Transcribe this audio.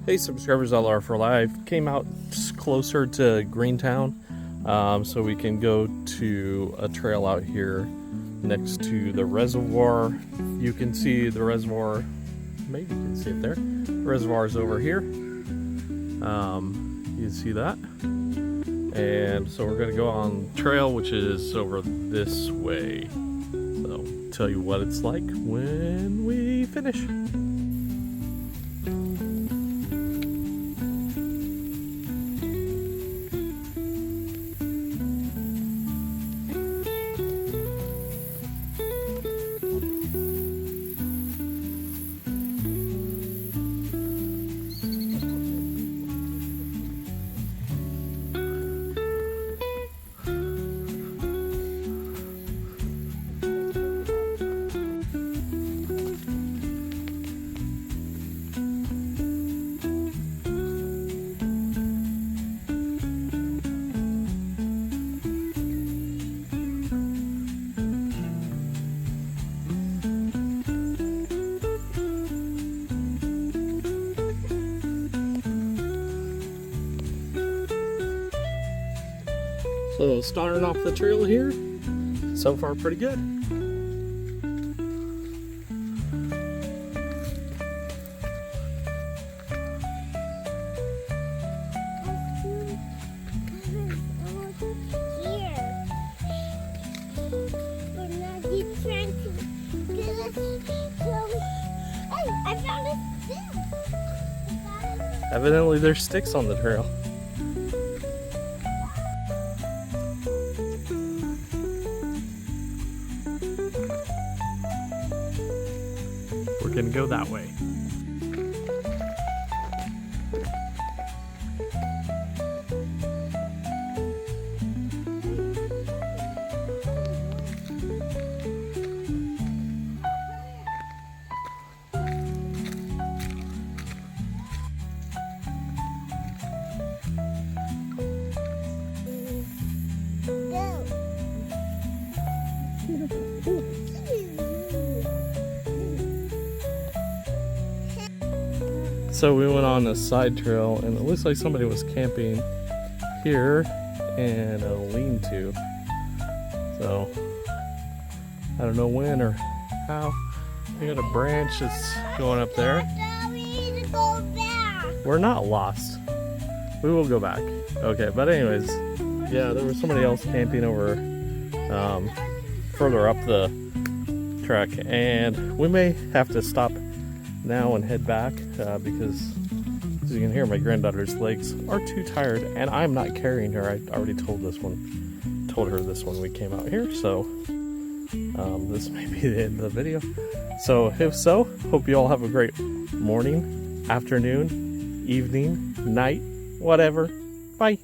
Hey subscribers, LR for Life. Came out closer to Greentown so we can go to a trail out here next to the reservoir. You can see the reservoir, maybe you can see it there. The reservoir is over here. You can see that. And so we're going to go on trail, which is over this way. So tell you what it's like when we finish. So starting off the trail here, so far pretty good. I found a stick. Evidently there's sticks on the trail. We're gonna go that way. So we went on a side trail and it looks like somebody was camping here in a lean-to. So I don't know when or how. We got a branch that's going up there. We need to go back. We're not lost. We will go back. Okay, but anyways, yeah, there was somebody else camping over further up the trek, and we may have to stop now and head back because, as you can hear, my granddaughter's legs are too tired, and I'm not carrying her. I already told her this when we came out here. So this may be the end of the video. So if so, hope you all have a great morning, afternoon, evening, night, whatever. Bye.